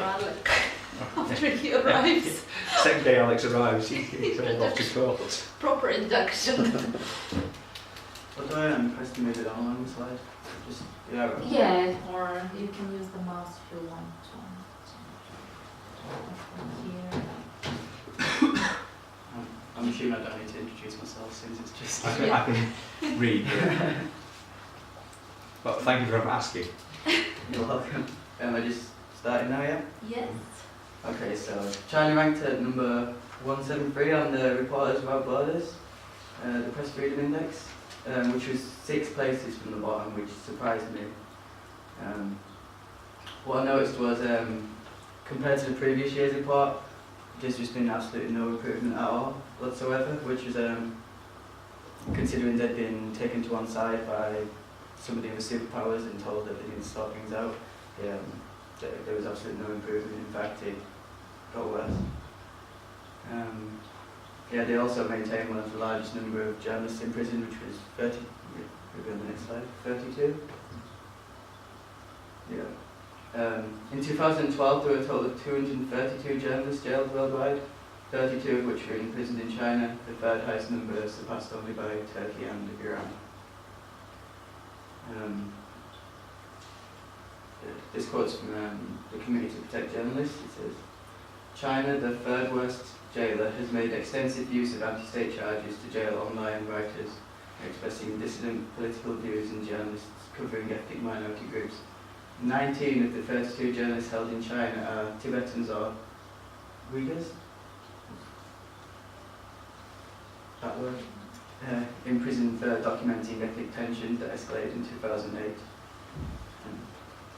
Alec after he arrives. Second day Alex arrives, he's all off to court. Proper induction. What do I press to move it on the slide? Just, yeah. Right. Yeah, or you can use the mouse if you want to. Here. I'm assuming I don't need to introduce myself since it's just... I can read, yeah. But thank you for asking. You're welcome. Am I just starting now, yeah? Yes. Okay, so China ranked at number 173 on the Reporters Without Borders, the Press Freedom Index, which was 6 places from the bottom, which surprised me. What I noticed was, compared to the previous year's report, there's just been absolutely no improvement at all whatsoever, which was considering they'd been taken to one side by some of the other superpowers and told that they didn't sort things out. There was absolutely no improvement. In fact, it got worse. They also maintained one of the largest number of journalists in prison, which was 30. Maybe on the next slide, 32. Yeah. In 2012, there were a total of 232 journalists jailed worldwide, 32 of which were imprisoned in China, the third highest number, surpassed only by Turkey and Iran. This quote's from the Committee to Protect Journalists. It says, China, the third worst jailer, has made extensive use of anti-state charges to jail online writers expressing dissident political views and journalists covering ethnic minority groups. 19 of the 32 journalists held in China are Tibetans or Uyghurs. That word. Imprisoned for documenting ethnic tensions that escalated in 2008.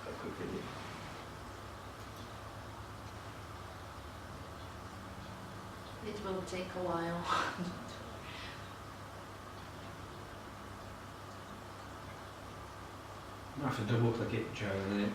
A quick video. It will take a while. I have to double click it, Joe, and then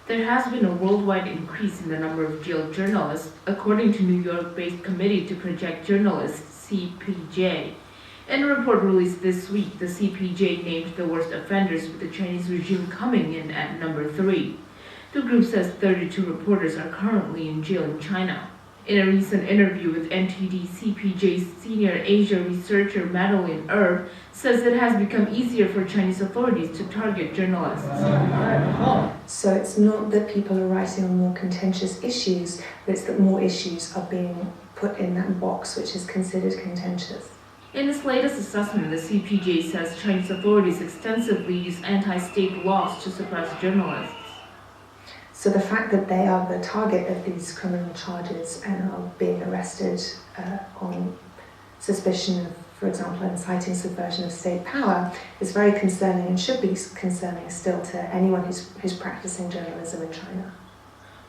There has been a worldwide increase in the number of jailed journalists, according to New York-based Committee to Protect Journalists, CPJ. In a report released this week, the CPJ named the worst offenders, with the Chinese regime coming in at number 3. The group says 32 reporters are currently in jail in China. In a recent interview with NTD, CPJ's senior Asia researcher Madeline Erb says it has become easier for Chinese authorities to target journalists. So it's not that people are writing on more contentious issues, but it's that more issues are being put in that box which is considered contentious. In its latest assessment, the CPJ says Chinese authorities extensively use anti-state laws to suppress journalists. So the fact that they are the target of these criminal charges and are being arrested on suspicion of, for example, inciting subversion of state power is very concerning and should be concerning still to anyone who's practicing journalism in China.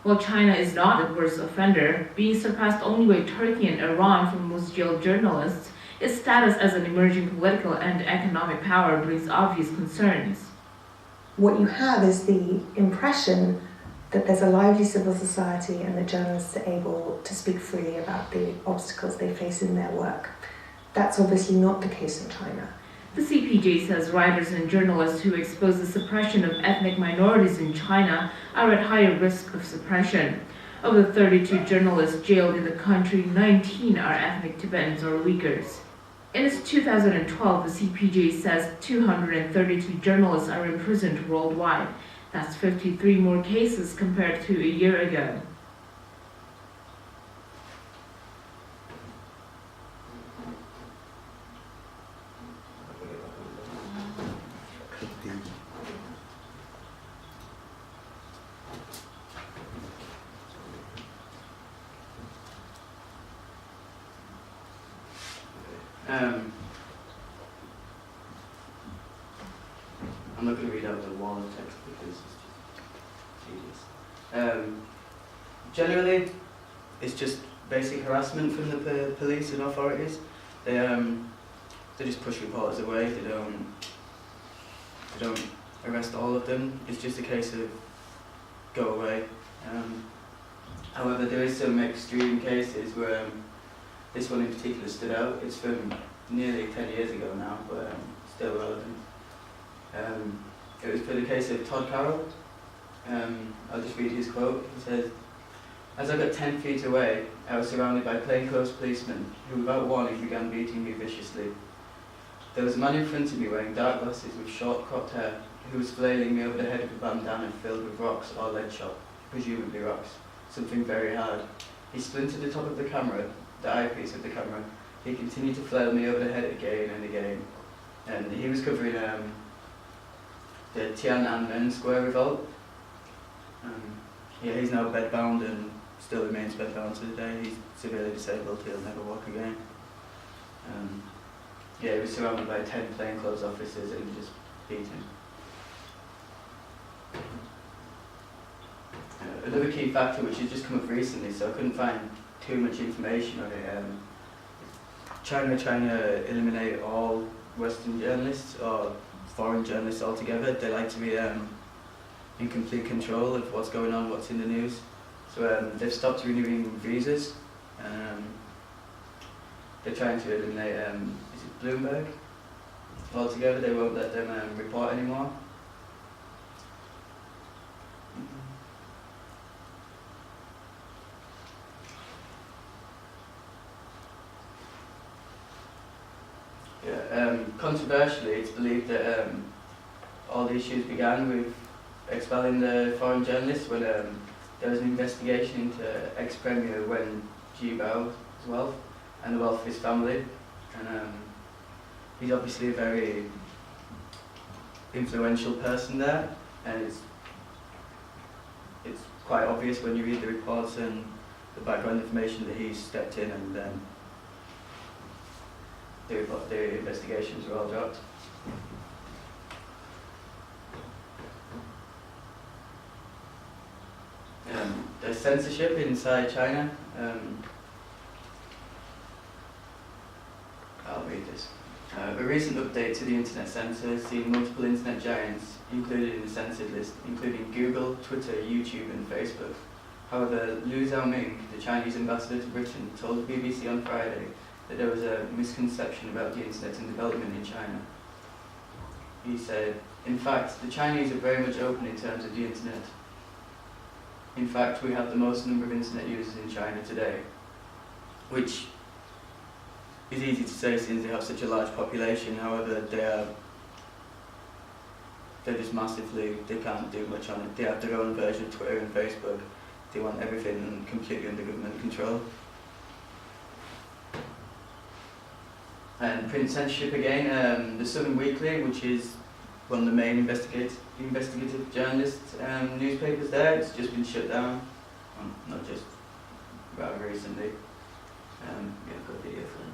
While China is not the worst offender, being surpassed only by Turkey and Iran for most jailed journalists, its status as an emerging political and economic power brings obvious concerns. What you have is the impression that there's a lively civil society and that journalists are able to speak freely about the obstacles they face in their work. That's obviously not the case in China. The CPJ says writers and journalists who expose the suppression of ethnic minorities in China are at higher risk of suppression. Of the 32 journalists jailed in the country, 19 are ethnic Tibetans or Uyghurs. In its 2012, the CPJ says 232 journalists are imprisoned worldwide. That's 53 more cases compared to a year ago. I'm not going to read out the wall of text because it's just tedious. Generally, it's just basic harassment from the police and authorities. They just push reporters away. They don't arrest all of them. It's just a case of go away. However, there is some extreme cases where this one in particular stood out. It's from nearly 10 years ago now, but still relevant. It was for the case of Todd Carroll. I'll just read his quote. He says, "As I got 10 feet away, I was surrounded by plainclothes policemen who without warning began beating me viciously. There was a man in front of me wearing dark glasses with short cropped hair who was flailing me over the head with a bandana filled with rocks or lead shot, presumably rocks, something very hard. He splintered the top of the camera, the eyepiece of the camera. He continued to flail me over the head again and again." And he was covering the Tiananmen Square revolt. He's now bedbound and still remains bedbound to the day. He's severely disabled, he'll never walk again. He was surrounded by 10 plainclothes officers and just beat him. Another key factor which has just come up recently, so I couldn't find too much information on it. China trying to eliminate all Western journalists or foreign journalists altogether. They like to be in complete control of what's going on, what's in the news. So they've stopped renewing visas. They're trying to eliminate, is it Bloomberg? Altogether, they won't let them report anymore. Controversially, it's believed that all the issues began with expelling the foreign journalists when there was an investigation into ex-Premier Wen Jiabao's wealth and the wealth of his family. And he's obviously a very influential person there, and it's quite obvious when you read the reports and the background information that he's stepped in and the investigations were all dropped. There's censorship inside China. I'll read this. A recent update to the internet censor has seen multiple internet giants included in the censored list, including Google, Twitter, YouTube and Facebook. However, Liu Xiaoming, the Chinese ambassador to Britain, told the BBC on Friday that there was a misconception about the internet and development in China. He said, "In fact, the Chinese are very much open in terms of the internet. In fact, we have the most number of internet users in China today," which is easy to say since they have such a large population. However, they're just massively, they can't do much on it. They have their own version of Twitter and Facebook. They want everything completely under government control. And print censorship again, the Southern Weekly, which is one of the main investigative journalist newspapers there, it's just been shut down. Not just, rather recently. I've got a video for them.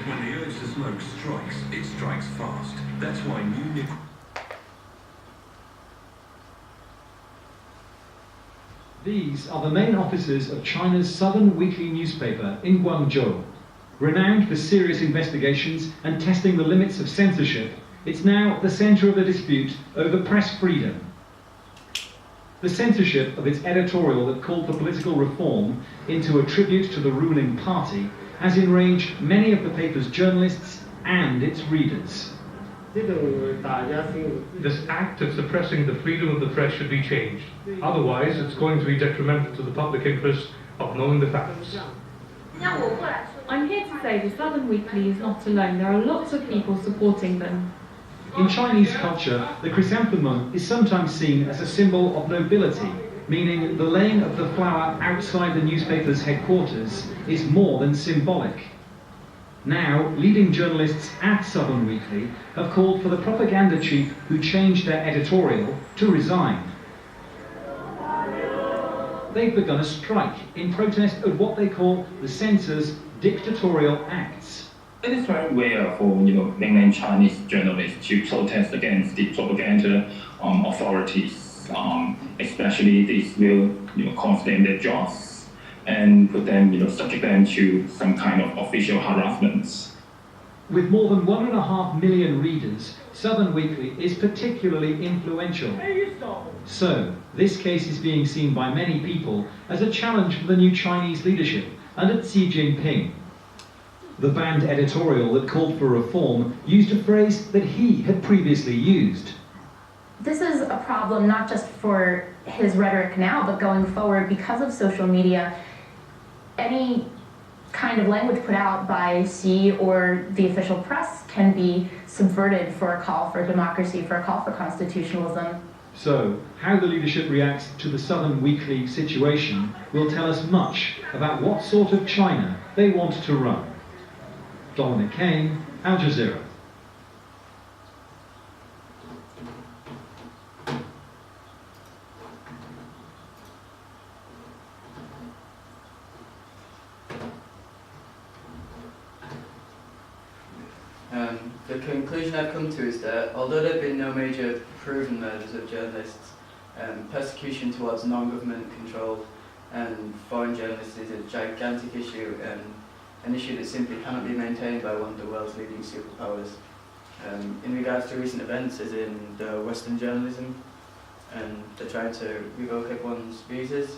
When the urge to smoke strikes, it strikes fast. That's why new These are the main offices of China's Southern Weekly newspaper in Guangzhou. Renowned for serious investigations and testing the limits of censorship, it's now the centre of a dispute over press freedom. The censorship of its editorial that called for political reform into a tribute to the ruling party has enraged many of the paper's journalists and its readers. This act of suppressing the freedom of the press should be changed. Otherwise, it's going to be detrimental to the public interest of knowing the facts. I'm here to say the Southern Weekly is not alone. There are lots of people supporting them. In Chinese culture, the chrysanthemum is sometimes seen as a symbol of nobility, meaning the laying of the flower outside the newspaper's headquarters is more than symbolic. Now, leading journalists at Southern Weekly have called for the propaganda chief who changed their editorial to resign. they've begun a strike in protest of what they call the censor's dictatorial acts. It is very rare for mainland Chinese journalists to protest against the propaganda authorities, especially this will cost them their jobs and put them subject them to some kind of official harassment. With more than 1.5 million readers, Southern Weekly is particularly influential. So, this case is being seen by many people as a challenge for the new Chinese leadership under Xi Jinping. The banned editorial that called for reform used a phrase that he had previously used. This is a problem not just for his rhetoric now, but going forward because of social media. Any kind of language put out by Xi or the official press can be subverted for a call for democracy, for a call for constitutionalism. So, how the leadership reacts to the Southern Weekly situation will tell us much about what sort of China they want to run. Dominic Kane, Al Jazeera. The conclusion I've come to is that although there have been no major proven murders of journalists, persecution towards non-government controlled and foreign journalists is a gigantic issue and an issue that simply cannot be maintained by one of the world's leading superpowers. In regards to recent events, as in the Western journalism, and they're trying to revoke everyone's visas,